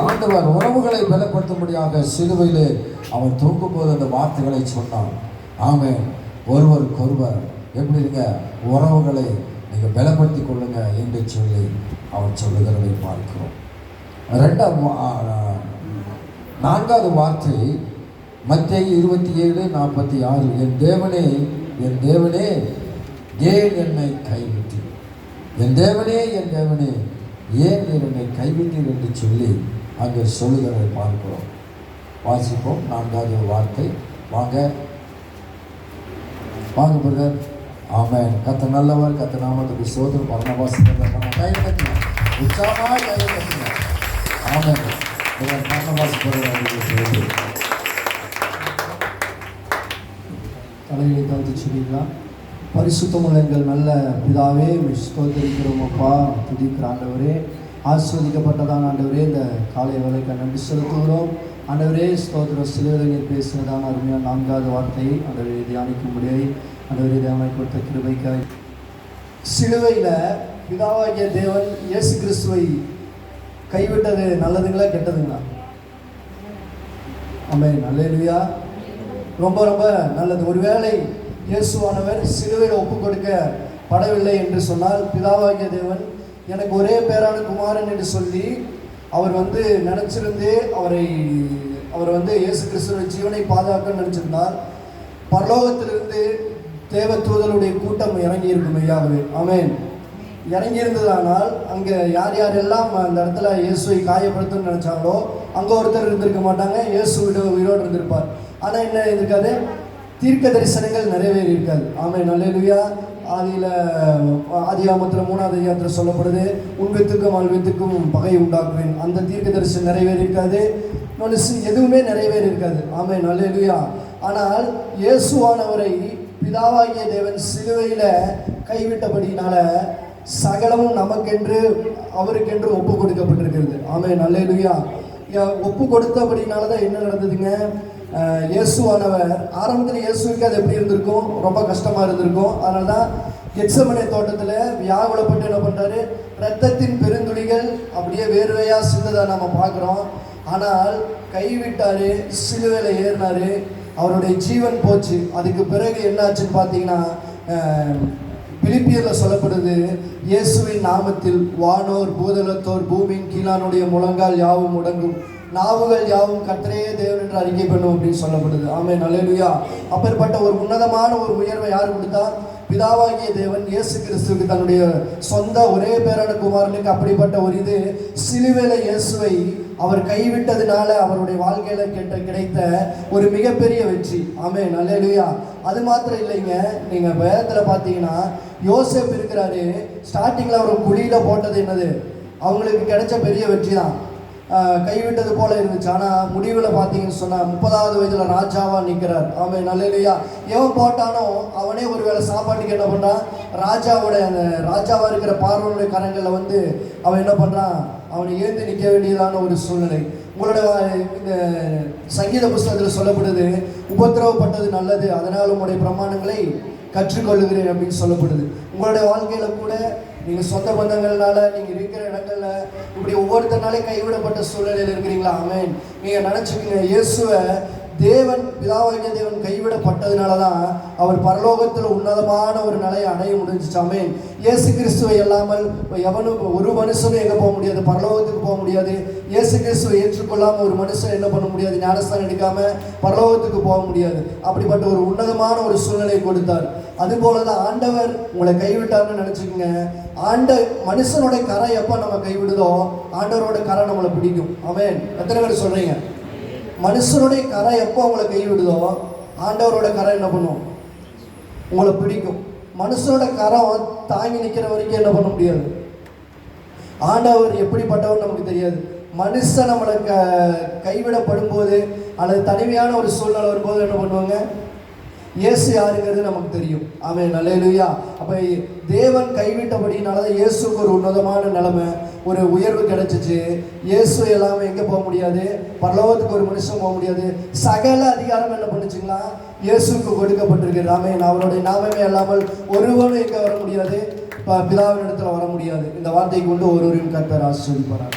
ஆண்டவர் உறவுகளை பலப்படுத்தும்படியாக சிலுவையிலே அவர் தூக்கும்போது அந்த வார்த்தைகளை சொன்னார். ஆமென். ஒருவருக்கொருவர் எப்படிங்க உறவுகளை நீங்கள் பலப்படுத்திக் கொள்ளுங்க என்று சொல்லி அவர் சொல்லுகிறதை பார்க்கிறோம். நான்காவது வார்த்தை மத்தேயு 27:46. என் தேவனே என் தேவனே ஏன் என்னை கைவிட்டீர், என் தேவனே என் தேவனே ஏன் என்னை கைவிட்டீர் என்று சொல்லி அங்கே சொல்லுகிறதை பார்க்கிறோம். வாசிப்போம். நான்காவது வார்த்தை. வாங்க வாங்க பிரதர். ஆமென். கத்த நல்லவர். கத்த நாமத்துக்கு சோதரம். பரணவாசிக்கிறத கை கட்டினா உற்சாகமாக கை கட்டினா. ஆமென். தலைகளை தாழ்த்தி சொல்லிக்கலாம். பரிசுத்தமுள்ள எங்கள் நல்ல பிதாவே, ஸ்தோத்திரிக்கிறோம் அப்பா, துதிக்கிற ஆண்டவரே, ஆஸ்வதிக்கப்பட்டதான் ஆண்டவரே, இந்த காலை வேளைக்கு நன்றி செலுத்துகிறோம் ஆண்டவரே. ஸ்தோத்திர சிலுவையில் பேசினதான அருமையான நான்காவது வார்த்தையை ஆண்டவரே தியானிக்கும்படியை ஆண்டவரே தேவனாய் கொடுத்த கிருபைக்காய். சிலுவையில் பிதாவாகிய தேவன் இயேசு கிறிஸ்துவை கைவிட்டது நல்லதுங்களா கெட்டதுங்களா? ஆமென். அல்லேலூயா. ரொம்ப ரொம்ப நல்லது. ஒருவேளை இயேசுவானவர் சிலுவையில் ஒப்பு கொடுக்கப்படவில்லை என்று சொன்னால், பிதாவாகிய தேவன் எனக்கு ஒரே பேரான குமாரன் என்று சொல்லி அவர் நினச்சிருந்து அவர் இயேசு கிறிஸ்துவின் ஜீவனை பாதுகாக்க நினச்சிருந்தால், பரலோகத்திலிருந்து தேவ தூதருடைய கூட்டம் இறங்கி இருக்கும் ஐயாவே. ஆமென். இறங்கியிருந்ததானால் அங்கே யார் யாரெல்லாம் அந்த இடத்துல இயேசுவை காயப்படுத்தணும்னு நினச்சாங்களோ அங்கே ஒருத்தர் இருந்திருக்க மாட்டாங்க, இயேசு உயிரோடு இருந்திருப்பார். ஆனால் என்ன இருக்காது, தீர்க்க தரிசனங்கள் நிறைவேறி இருக்காது. ஆமென். அல்லேலூயா. ஆதியாகமத்தில் 3ஆவது அதிகாரத்தில் சொல்லப்படுது, உன் வித்துக்கும் அவள் வித்துக்கும் பகை உண்டாக்குவேன். அந்த தீர்க்க தரிசனம் நிறைவேறி இருக்காது, எதுவுமே நிறைவேறி இருக்காது. ஆமென். அல்லேலூயா. ஆனால் இயேசுவானவரை பிதாவாகிய தேவன் சிலுவையில் கைவிட்டபடினால சகலமும் நமக்கென்று அவருக்கென்று ஒப்பு கொடுக்கப்பட்டிருக்கிறது. ஆமென். அல்லேலூயா. ஒப்பு கொடுத்தபடினால தான் என்ன நடந்ததுங்க, இயேசுவானவர் ஆரம்பத்தில் இயேசுக்கு அது எப்படி இருந்திருக்கும், ரொம்ப கஷ்டமாக இருந்திருக்கும். அதனால தான் கெத்செமனே தோட்டத்தில் வியாகுலப்பட்டு என்ன பண்ணுறாரு, இரத்தத்தின் பெருந்துளிகள் அப்படியே வேர்வையாக சிந்ததை நம்ம பார்க்குறோம். ஆனால் கைவிட்டார், சிலுவையில் ஏறினார், அவருடைய ஜீவன் போச்சு. அதுக்கு பிறகு என்னாச்சுன்னு பார்த்தீங்கன்னா, பிலிப்பியரில் சொல்லப்படுது, இயேசுவின் நாமத்தில் வானோர் பூதலத்தோர் பூமியின் கீழானுடைய முழங்கால் யாவும் முடங்கும், நாவுகள் யாவும் கர்த்தரே தேவன் என்று அறிக்கை பண்ணும் அப்படின்னு சொல்லப்படுது. ஆமென். அல்லேலூயா. அப்பேற்பட்ட ஒரு உன்னதமான ஒரு உயர்வை யார் கொடுத்தா? பிதாவாகிய தேவன் இயேசு கிறிஸ்துவுக்கு தன்னுடைய சொந்த ஒரே பேரான குமாரனுக்கு அப்படிப்பட்ட ஒரு இது சிலுவையில இயேசுவை அவர் கைவிட்டதுனால அவருடைய வாழ்க்கையில கிடைத்த ஒரு மிகப்பெரிய வெற்றி. ஆமென். அல்லேலூயா. அது மாத்திரம் இல்லைங்க, நீங்க வேதத்துல பார்த்தீங்கன்னா யோசேப் இருக்கிறாரு, ஸ்டார்டிங்ல அவர் குழியில போட்டது என்னது, அவங்களுக்கு கிடைச்ச பெரிய வெற்றி தான், கைவிட்டது போல இருந்துச்சு. ஆனால் முடிவில் பார்த்தீங்கன்னு சொன்னால் 30வது வயதில் ராஜாவாக நிற்கிறார். ஆமென். அல்லேலூயா. எவன் போட்டானோ அவனே ஒரு வேளை சாப்பாட்டுக்கு என்ன பண்ணுறான், அந்த ராஜாவாக இருக்கிற பார்வனுடைய கரங்களில் அவன் என்ன பண்ணுறான், அவனை ஏந்து நிற்க வேண்டியதான ஒரு சூழ்நிலை. உங்களோட இந்த சங்கீத புஸ்தகத்தில் சொல்லப்படுது, உபத்திரவப்பட்டது நல்லது, அதனால் உங்களுடைய பிரமாணங்களை கற்றுக்கொள்ளுகிறேன் அப்படின்னு சொல்லப்படுது. உங்களுடைய வாழ்க்கையில் கூட நீங்கள் சொந்த பந்தங்கள்னால நீங்கள் இருக்கிற இடங்கள்ல இப்படி ஒவ்வொருத்தனாலே கைவிடப்பட்ட சூழ்நிலையில் இருக்கிறீங்களா? ஆமென். நீங்கள் நினச்சிக்கோங்க, இயேசுவை தேவன் பிதாவாகிய தேவன் கைவிடப்பட்டதுனால தான் அவர் பரலோகத்தில் உன்னதமான ஒரு நிலையை அடைய முடிஞ்சிச்சு. ஆமென். இயேசு கிறிஸ்துவை இல்லாமல் எவனும் ஒரு மனுஷனும் எங்கே போக முடியாது, பரலோகத்துக்கு போக முடியாது. இயேசு கிறிஸ்துவை ஏற்றுக்கொள்ளாமல் ஒரு மனுஷன் என்ன பண்ண முடியாது, ஞானஸ்தானம் எடுக்காமல் பரலோகத்துக்கு போக முடியாது. அப்படிப்பட்ட ஒரு உன்னதமான ஒரு சூழ்நிலையை கொடுத்தார். அதுபோல தான் ஆண்டவர் உங்களை கைவிட்டார்னு நினச்சிக்கோங்க. மனுஷனோட கரை எப்போ நம்ம கைவிடுதோ ஆண்டவரோட கரை நம்மளை பிடிக்கும். ஆமென். எத்தனை பேர் சொல்றீங்க? மனுஷனுடைய கரை எப்போ உங்களை கைவிடுதோ ஆண்டவரோட கரை என்ன பண்ணும், உங்களை பிடிக்கும். மனுஷனோட கரம் தாங்கி நிற்கிற வரைக்கும் என்ன பண்ண முடியாது. ஆண்டவர் எப்படிப்பட்டவர் நமக்கு தெரியாது. மனுஷன் நம்மளை கைவிடப்படும் போது அல்லது தனிமையான ஒரு சூழ்நிலை வரும்போது என்ன பண்ணுவாங்க, இயேசு யாருங்கிறது நமக்கு தெரியும். ஆமென். அல்லேலூயா. அப்போ தேவன் கைவிட்டபடினால தான் இயேசுக்கு ஒரு உன்னதமான நிலைமை, ஒரு உயர்வு கிடைச்சிச்சு. இயேசு எல்லாமே எங்கே போக முடியாது, பரலோகத்துக்கு ஒரு மனுஷன் போக முடியாது. சகல அதிகாரம் என்ன பண்ணுச்சுங்களா, இயேசுக்கு கொடுக்கப்பட்டிருக்கிறது. ஆமென். அவருடைய நாமமே இல்லாமல் ஒருவனும் எங்கே வர முடியாது, பிதாவின் இடத்துல வர முடியாது. இந்த வார்த்தைக்கு கொண்டு ஒருவரையும் கர்த்தர் ஆசீர்வதிப்பாராக.